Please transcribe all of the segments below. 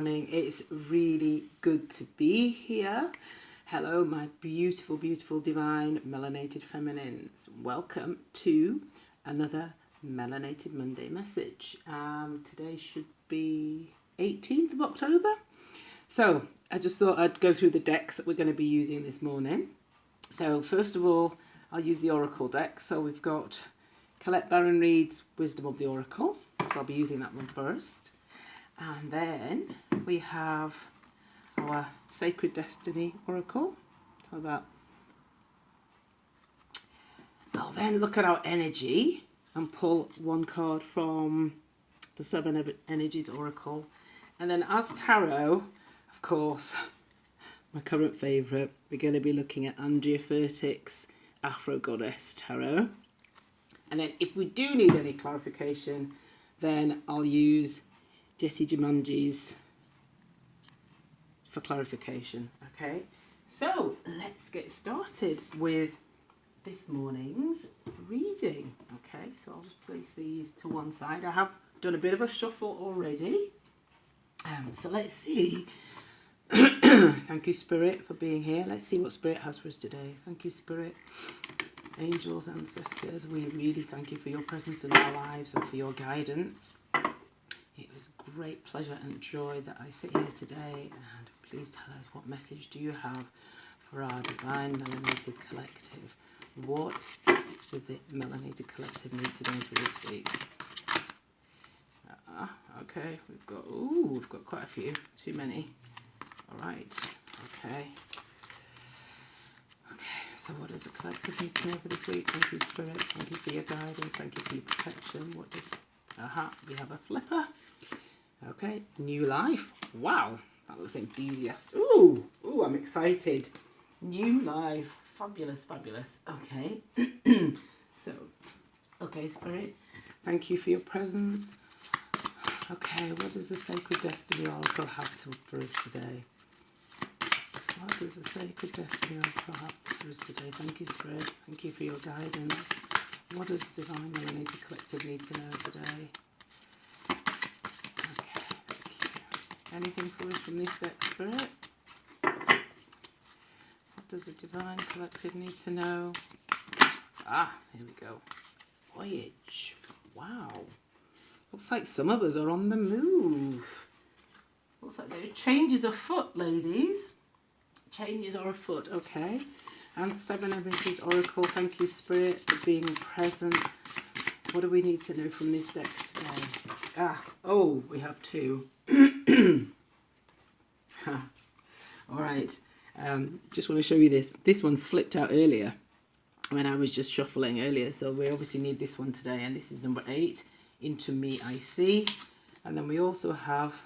morning. It's really good to be here. Hello, my beautiful, beautiful, divine, melanated feminines. Welcome to another Melanated Monday message. Today should be 18th of October. So I just thought I'd go through the decks that we're going to be using this morning. So first of all, I'll use the Oracle deck. So we've got Colette Baron Reid's Wisdom of the Oracle. So I'll be using that one first. And then we have our Sacred Destiny Oracle. So that I'll then look at our energy and pull one card from the Seven Energies Oracle. And then as tarot, of course, my current favourite, we're going to be looking at Andrea Furtick's Afro Goddess Tarot. And then if we do need any clarification, then I'll use Jessie Jumanji's for clarification. Okay, so let's get started with this morning's reading. Okay, so I'll just place these to one side. I have done a bit of a shuffle already. So let's see. Thank you, Spirit, for being here. Let's see what Spirit has for us today. Thank you, Spirit. Angels, ancestors, we really thank you for your presence in our lives and for your guidance. It was a great pleasure and joy that I sit here today, and please tell us, what message do you have for our Divine Melanated Collective? What does the Melanated Collective need to know for this week? Okay, we've got quite a few, too many. All right, okay. So what does the collective need to know for this week? Thank you, Spirit. Thank you for your guidance. Thank you for your protection. What does... we have a flipper. Okay, new life. Wow, that looks enthusiastic. Ooh, I'm excited. New life. Fabulous, fabulous. Okay. So, okay, Spirit. Thank you for your presence. Okay, what does the Sacred Destiny Oracle have for us today? What does the Sacred Destiny Oracle have for us today? Thank you, Spirit. Thank you for your guidance. What does Divine Melanated Collective need to know today? Okay, thank you. Anything for us from this deck, Spirit? What does the Divine Collective need to know? Here we go. Voyage. Wow. Looks like some of us are on the move. Looks like there are changes afoot, ladies. Changes are afoot, okay. And the Seven Energies Oracle, thank you, Spirit, for being present. What do we need to know from this deck today? We have two. All right, just want to show you this. This one flipped out earlier when I was just shuffling earlier, so we obviously need this one today, and this is number 8, Into Me I See. And then we also have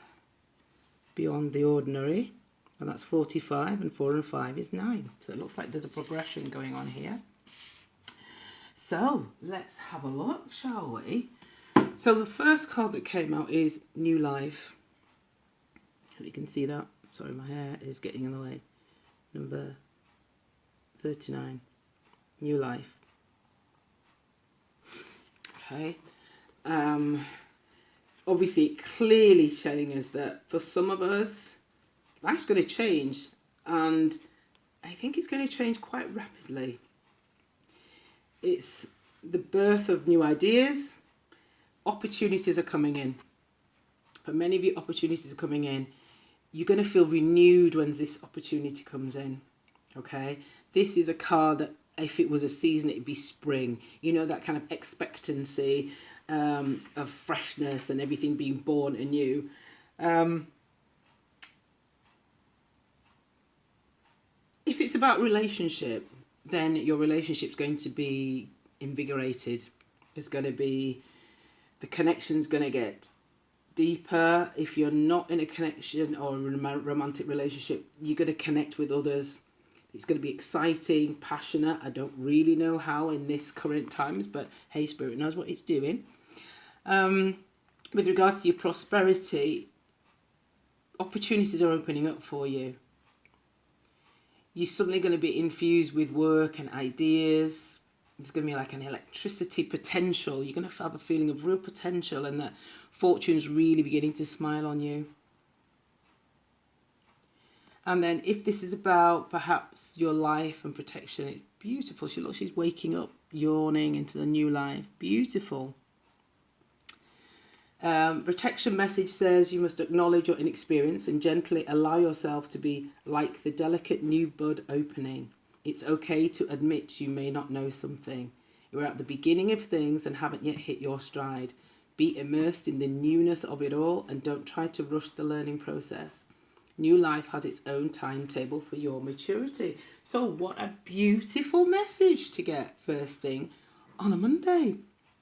Beyond the Ordinary. And that's 45, and 4 and 5 is 9. So it looks like there's a progression going on here. So let's have a look, shall we? So the first card that came out is New Life. You can see that. Sorry, my hair is getting in the way. Number 39. New Life. Okay. Obviously, clearly telling us that for some of us, life's going to change, and I think it's going to change quite rapidly. It's the birth of new ideas. Opportunities are coming in. For many of you, opportunities are coming in. You're going to feel renewed when this opportunity comes in, okay? This is a card that if it was a season, it'd be spring. You know, that kind of expectancy of freshness and everything being born anew. If it's about relationship, then your relationship's going to be invigorated. There's going to be, the connection's going to get deeper. If you're not in a connection or a romantic relationship, you're going to connect with others. It's going to be exciting, passionate. I don't really know how in this current times, but hey, Spirit knows what it's doing. With regards to your prosperity, opportunities are opening up for you. You're suddenly going to be infused with work and ideas. There's going to be like an electricity potential. You're going to have a feeling of real potential, and that fortune's really beginning to smile on you. And then if this is about perhaps your life and protection, it's beautiful. She's waking up, yawning into the new life. Beautiful. Protection message says you must acknowledge your inexperience and gently allow yourself to be like the delicate new bud opening. It's okay to admit you may not know something. You're at the beginning of things and haven't yet hit your stride. Be immersed in the newness of it all and don't try to rush the learning process. New life has its own timetable for your maturity. So what a beautiful message to get first thing on a Monday.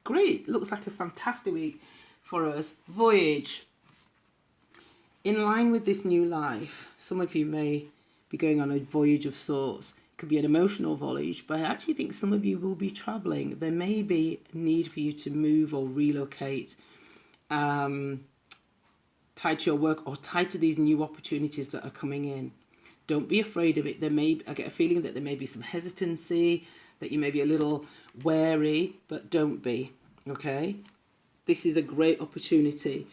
Great. Looks like a fantastic week for us. Voyage. In line with this new life, some of you may be going on a voyage of sorts. It could be an emotional voyage, but I actually think some of you will be travelling. There may be a need for you to move or relocate, tied to your work or tied to these new opportunities that are coming in. Don't be afraid of it. I get a feeling that there may be some hesitancy, that you may be a little wary, but don't be, okay? This is a great opportunity.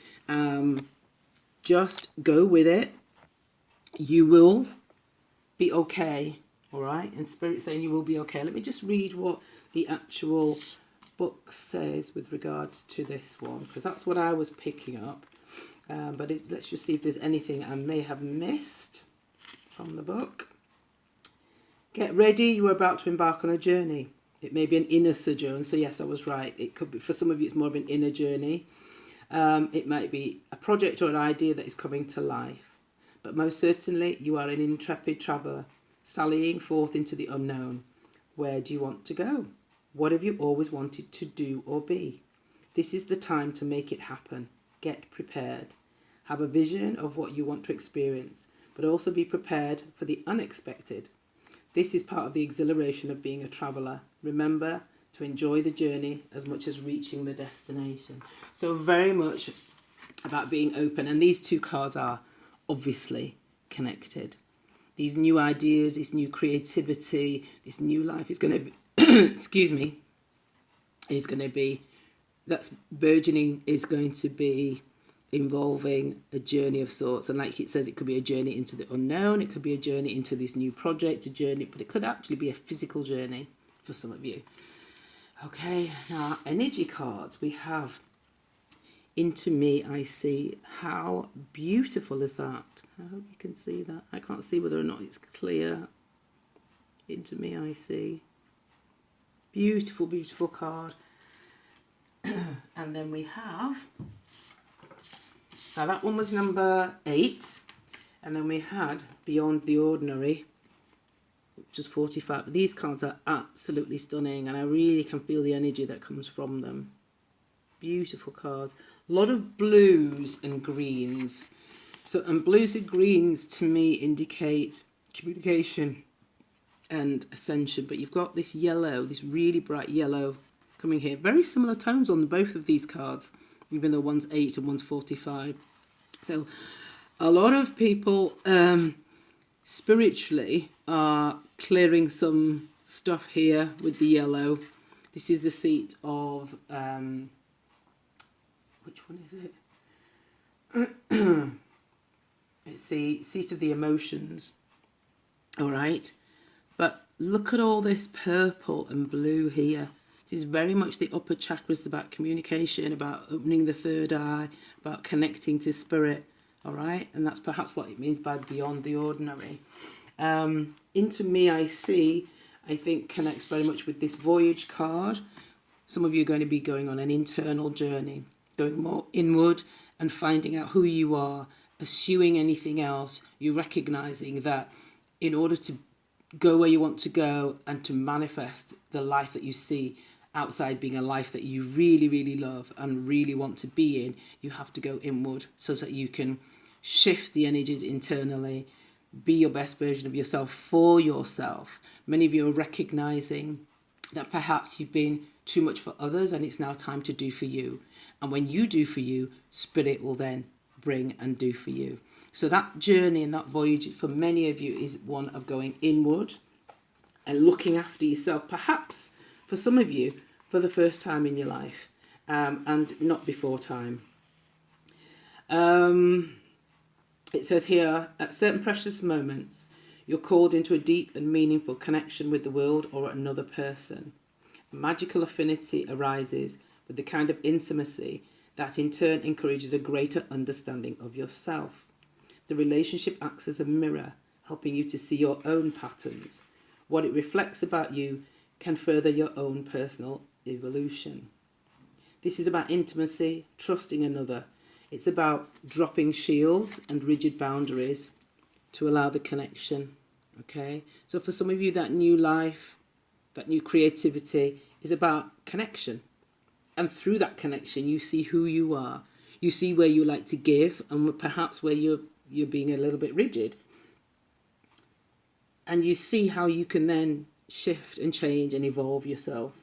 Just go with it. You will be okay, all right? And Spirit saying you will be okay. Let me just read what the actual book says with regards to this one, because that's what I was picking up. But let's just see if there's anything I may have missed from the book. Get ready. You are about to embark on a journey. It may be an inner sojourn. So yes, I was right. It could be, for some of you, it's more of an inner journey. It might be a project or an idea that is coming to life. But most certainly, you are an intrepid traveller, sallying forth into the unknown. Where do you want to go? What have you always wanted to do or be? This is the time to make it happen. Get prepared. Have a vision of what you want to experience, but also be prepared for the unexpected. This is part of the exhilaration of being a traveller. Remember to enjoy the journey as much as reaching the destination. So very much about being open. And these two cards are obviously connected. These new ideas, this new creativity, this new life is going to be, excuse me, is going to be, that's burgeoning, is going to be involving a journey of sorts. And like it says, it could be a journey into the unknown, it could be a journey into this new project, a journey, but it could actually be a physical journey for some of you. Okay, now energy cards, we have Into Me I See. How beautiful is that? I hope you can see that. I can't see whether or not it's clear. Into Me I See. Beautiful, beautiful card. And then we have, now that one was number 8, and then we had Beyond the Ordinary, which is 45. But these cards are absolutely stunning, and I really can feel the energy that comes from them. Beautiful cards. A lot of blues and greens. So, and blues and greens to me indicate communication and ascension, but you've got this yellow, this really bright yellow coming here. Very similar tones on both of these cards, even though one's 8 and one's 45. So a lot of people spiritually are clearing some stuff here with the yellow. This is the seat of, which one is it? It's the seat of the emotions. All right. But look at all this purple and blue here. This is very much the upper chakras, about communication, about opening the third eye, about connecting to spirit. All right. And that's perhaps what it means by Beyond the Ordinary. Into Me I See, I think, connects very much with this voyage card. Some of you are going to be going on an internal journey, going more inward and finding out who you are, eschewing anything else. You're recognizing that in order to go where you want to go and to manifest the life that you see outside being a life that you really, really love and really want to be in, you have to go inward so that you can shift the energies internally, be your best version of yourself for yourself. Many of you are recognizing that perhaps you've been too much for others and it's now time to do for you. And when you do for you, Spirit will then bring and do for you. So that journey and that voyage for many of you is one of going inward and looking after yourself, perhaps for some of you for the first time in your life, and not before time. It says here, at certain precious moments, you're called into a deep and meaningful connection with the world or another person. A magical affinity arises with the kind of intimacy that in turn encourages a greater understanding of yourself. The relationship acts as a mirror, helping you to see your own patterns. What it reflects about you can further your own personal evolution. This is about intimacy, trusting another. It's about dropping shields and rigid boundaries to allow the connection. Okay? So for some of you, that new life, that new creativity is about connection. And through that connection, you see who you are. You see where you like to give and perhaps where you're being a little bit rigid. And you see how you can then shift and change and evolve yourself.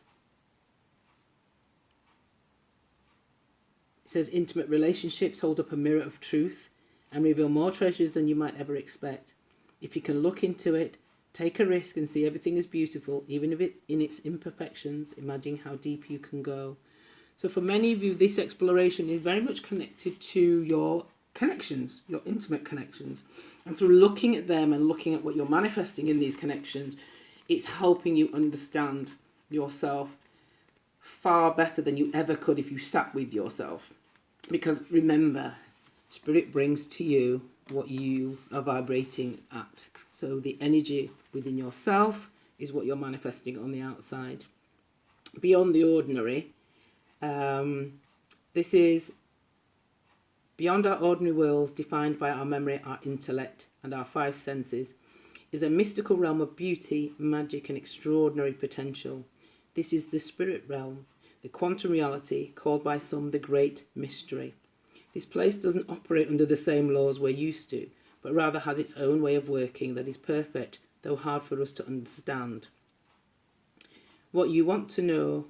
It says intimate relationships hold up a mirror of truth and reveal more treasures than you might ever expect. If you can look into it, take a risk and see everything as beautiful, even if it in its imperfections, imagine how deep you can go. So for many of you, this exploration is very much connected to your connections, your intimate connections. And through looking at them and looking at what you're manifesting in these connections, it's helping you understand yourself far better than you ever could if you sat with yourself. Because remember, Spirit brings to you what you are vibrating at. So the energy within yourself is what you're manifesting on the outside. Beyond the ordinary, this is beyond our ordinary worlds defined by our memory, our intellect, and our five senses, is a mystical realm of beauty, magic, and extraordinary potential. This is the spirit realm, the quantum reality called by some the great mystery. This place doesn't operate under the same laws we're used to, but rather has its own way of working that is perfect, though hard for us to understand. When you want to know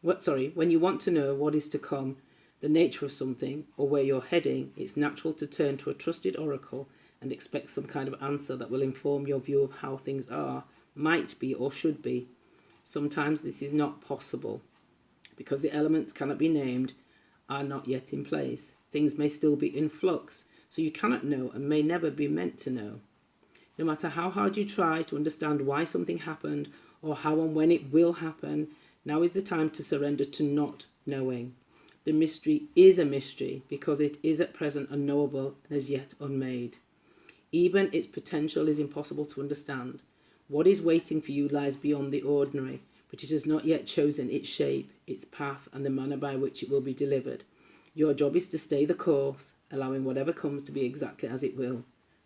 what is to come, the nature of something, or where you're heading, it's natural to turn to a trusted oracle and expect some kind of answer that will inform your view of how things are, might be, or should be. Sometimes this is not possible because the elements cannot be named, are not yet in place. Things may still be in flux, so you cannot know and may never be meant to know. No matter how hard you try to understand why something happened or how and when it will happen, now is the time to surrender to not knowing. The mystery is a mystery because it is at present unknowable and as yet unmade. Even its potential is impossible to understand. What is waiting for you lies beyond the ordinary, but it has not yet chosen its shape, its path, and the manner by which it will be delivered. Your job is to stay the course, allowing whatever comes to be exactly as it will,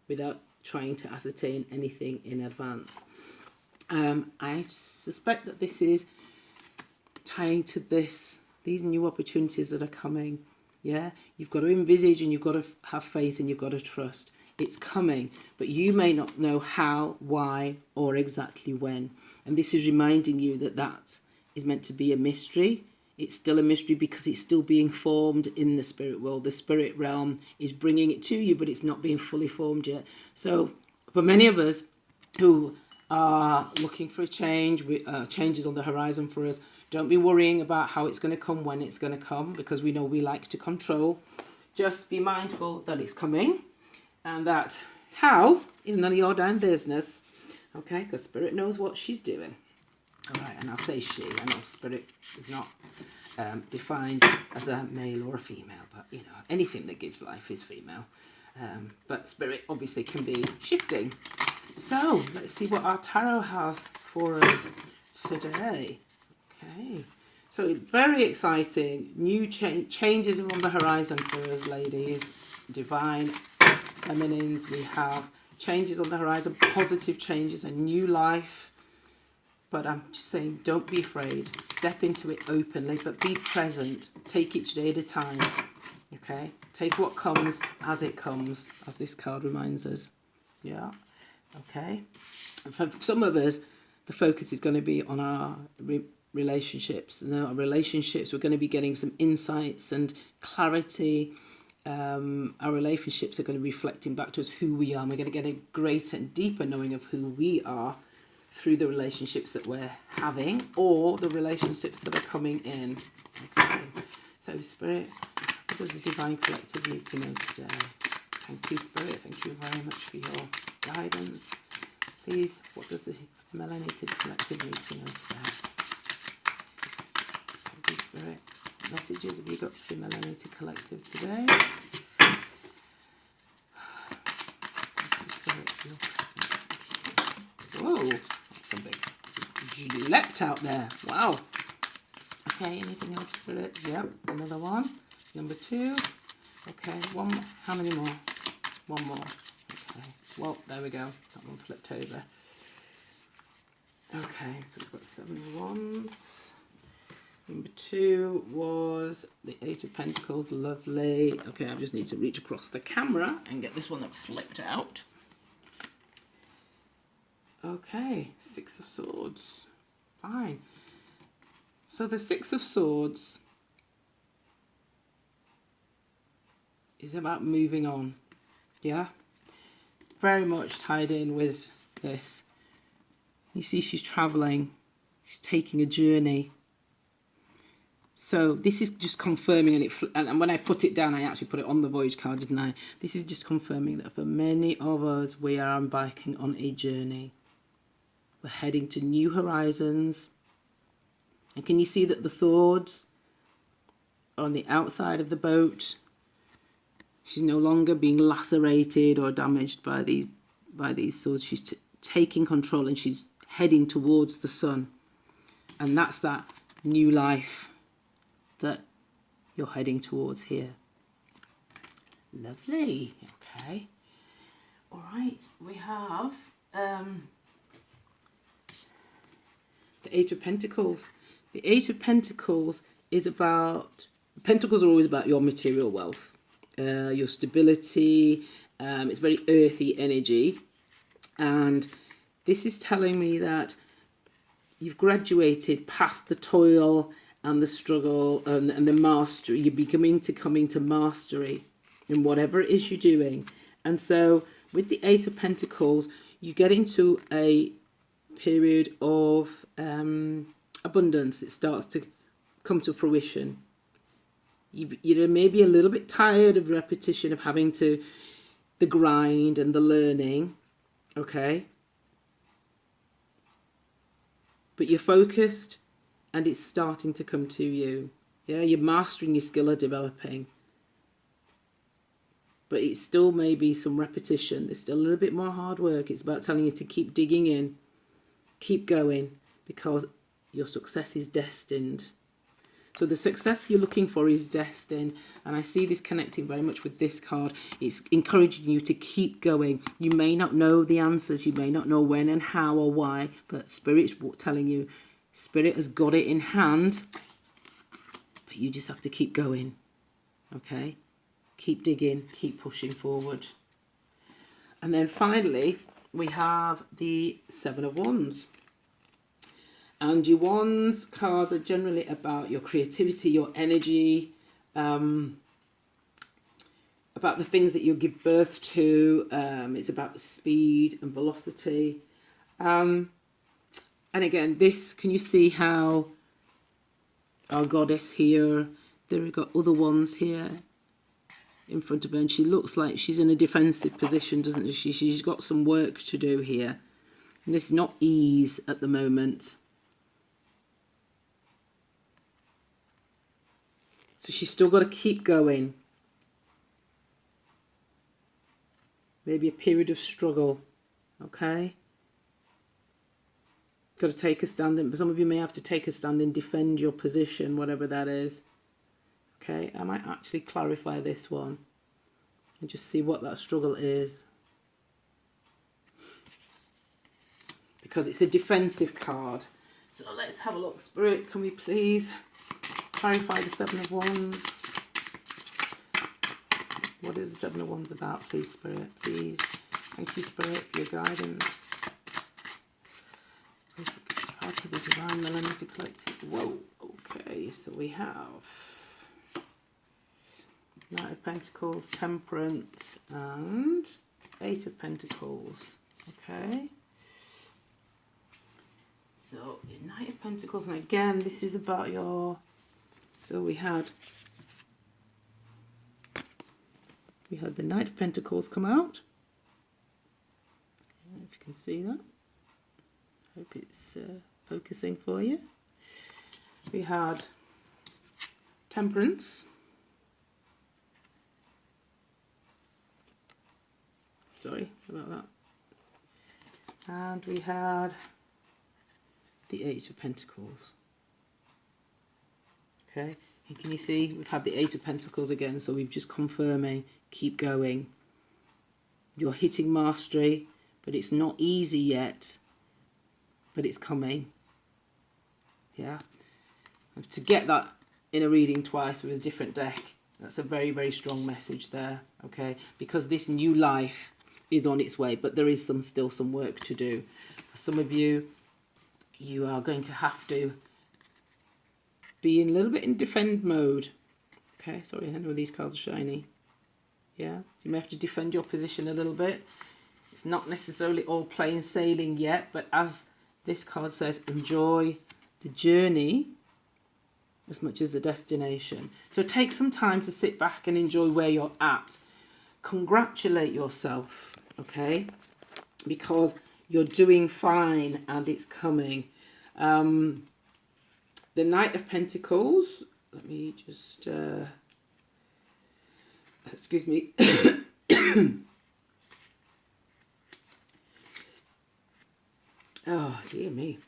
without trying to ascertain anything in advance. I suspect that this is tying to these new opportunities that are coming. Yeah, you've got to envisage and you've got to have faith and you've got to trust. It's coming, but you may not know how, why, or exactly when. And this is reminding you that that is meant to be a mystery. It's still a mystery because it's still being formed in the spirit world. The spirit realm is bringing it to you, but it's not being fully formed yet. So for many of us who are looking for a change, changes on the horizon for us, don't be worrying about how it's going to come, when it's going to come, because we know we like to control. Just be mindful that it's coming. And that how is none of your damn business, okay? Because Spirit knows what she's doing. All right, and I'll say she. I know Spirit is not defined as a male or a female, but, you know, anything that gives life is female. But Spirit obviously can be shifting. So let's see what our tarot has for us today. Okay, so very exciting. New changes are on the horizon for us, ladies. Divine feminines, we have changes on the horizon, positive changes, a new life. But I'm just saying, don't be afraid. Step into it openly, but be present. Take each day at a time. Okay? Take what comes as it comes, as this card reminds us. Yeah? Okay? And for some of us, the focus is going to be on our relationships. And our relationships, we're going to be getting some insights and clarity. Our relationships are going to be reflecting back to us who we are, and we're going to get a greater and deeper knowing of who we are through the relationships that we're having or the relationships that are coming in. Okay, so Spirit, what does the Divine Collective need to know today? Thank you, Spirit. Thank you very much for your guidance. Please, what does the Melanated Collective need to know today? Thank you, Spirit. What messages have you got for the Melanated Collective today? Whoa, that's a big leapt out there. Wow. Okay, anything else, Spirit? Yep, another one. Number 2. Okay, one more. How many more? One more. Okay, well, there we go. That one flipped over. Okay, so we've got 7 of Wands. Number 2 was the 8 of Pentacles. Lovely. Okay, I just need to reach across the camera and get this one that flipped out. Okay, 6 of Swords. Fine. So the 6 of Swords is about moving on. Yeah? Very much tied in with this. You see she's traveling. She's taking a journey. So this is just confirming, and when I put it down, I actually put it on the Voyage card, didn't I? This is just confirming that for many of us, we are embarking on a journey. We're heading to new horizons. And can you see that the swords are on the outside of the boat? She's no longer being lacerated or damaged by these swords. She's taking control and she's heading towards the sun. And that's that new life that you're heading towards here. Lovely. Okay. All right. We have the 8 of Pentacles. The 8 of Pentacles is about... Pentacles are always about your material wealth, your stability. It's very earthy energy. And this is telling me that you've graduated past the toil and the struggle and the mastery. You're becoming to coming to mastery in whatever it is you're doing. And so with the 8 of Pentacles, you get into a period of abundance. It starts to come to fruition. You're maybe a little bit tired of repetition, of having to the grind and the learning, okay? But you're focused and it's starting to come to you. Yeah, you're mastering your skill of developing. But it's still maybe some repetition. There's still a little bit more hard work. It's about telling you to keep digging in, keep going, because your success is destined. So the success you're looking for is destined. And I see this connecting very much with this card. It's encouraging you to keep going. You may not know the answers. You may not know when and how or why. But Spirit's telling you, Spirit has got it in hand. But you just have to keep going. Okay? Keep digging. Keep pushing forward. And then finally, we have the 7 of Wands. And your Wands cards are generally about your creativity, your energy, about the things that you'll give birth to. It's about speed and velocity. And again, this, can you see how our goddess here, there we've got other ones here in front of her, and she looks like she's in a defensive position, doesn't she? She's got some work to do here. And this is not ease at the moment. So she's still got to keep going. Maybe a period of struggle, okay? Got to take a stand in, but some of you may have to take a stand and defend your position, whatever that is. Okay, I might actually clarify this one and just see what that struggle is. Because it's a defensive card. So let's have a look. Spirit, can we please clarify the 7 of Wands? What is the 7 of Wands about, please, Spirit? Please. Thank you, Spirit, for your guidance. Part of the Divine Melanin Collective. Whoa, okay, so we have Knight of Pentacles, Temperance, and 8 of Pentacles. Okay. So, Knight of Pentacles, and again, this is about your... So we had We had the Knight of Pentacles come out. I don't know if you can see that. Hope it's focusing for you. We had Temperance. Sorry about that. And we had the Eight of Pentacles. Okay, and can you see we've had the Eight of Pentacles again, so we've just confirming, keep going. You're hitting mastery, but it's not easy yet, but it's coming. Yeah, and to get that in a reading twice with a different deck, that's a very, very strong message there, okay? Because this new life is on its way, but there is still some work to do. For some of you, you are going to have to be in a little bit in defend mode. Okay, sorry, I know these cards are shiny. Yeah, so you may have to defend your position a little bit. It's not necessarily all plain sailing yet, but as this card says, enjoy the journey as much as the destination. So take some time to sit back and enjoy where you're at. Congratulate yourself, okay? Because you're doing fine and it's coming. The Knight of Pentacles, let me just, excuse me. Oh, dear me.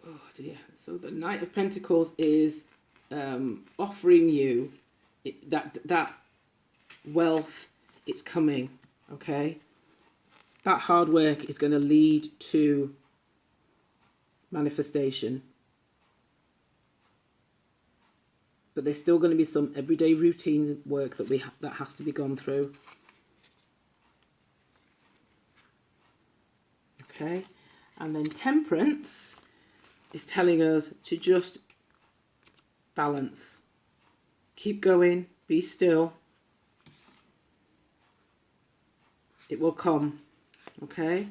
Oh, dear. So the Knight of Pentacles is offering you that wealth. It's coming, okay? That hard work is going to lead to manifestation. But there's still going to be some everyday routine work that has to be gone through. Okay, and then Temperance is telling us to just balance. Keep going, be still. It will come, okay?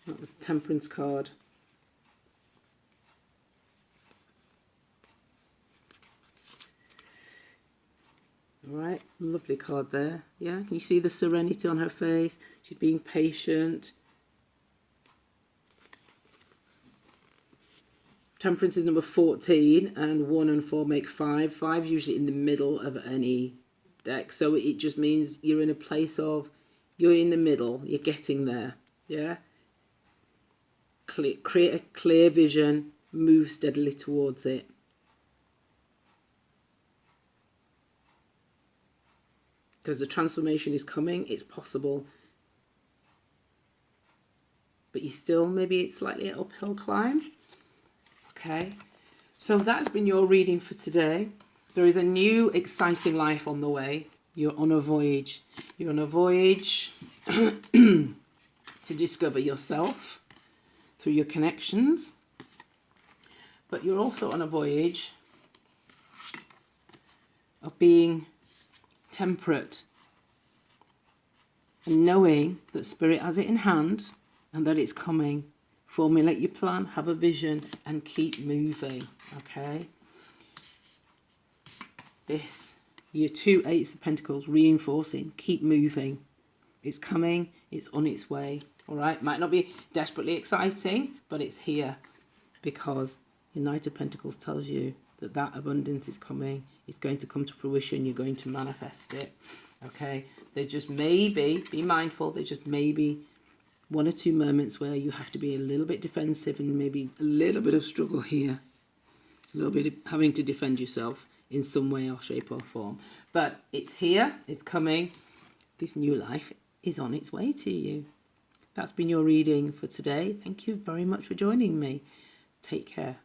That was the Temperance card. All right, lovely card there. Yeah, can you see the serenity on her face? She's being patient. Temperance is number 14, and 1 and 4 make 5. 5 is usually in the middle of any deck, so it just means you're in a place of, you're in the middle, you're getting there, yeah? Create a clear vision, move steadily towards it. Because the transformation is coming, it's possible. But you still, maybe it's slightly an uphill climb. Okay, so that's been your reading for today. There is a new exciting life on the way. You're on a voyage. You're on a voyage to discover yourself through your connections. But you're also on a voyage of being temperate and knowing that Spirit has it in hand and that it's coming. Formulate your plan, have a vision, and keep moving, okay? This, your 2 Eights of Pentacles, reinforcing, keep moving. It's coming, it's on its way, all right? Might not be desperately exciting, but it's here because your Knight of Pentacles tells you that that abundance is coming. It's going to come to fruition. You're going to manifest it, okay? There just may be mindful, there just may be 1 or 2 moments where you have to be a little bit defensive and maybe a little bit of struggle here. A little bit of having to defend yourself in some way or shape or form. But it's here, it's coming. This new life is on its way to you. That's been your reading for today. Thank you very much for joining me. Take care.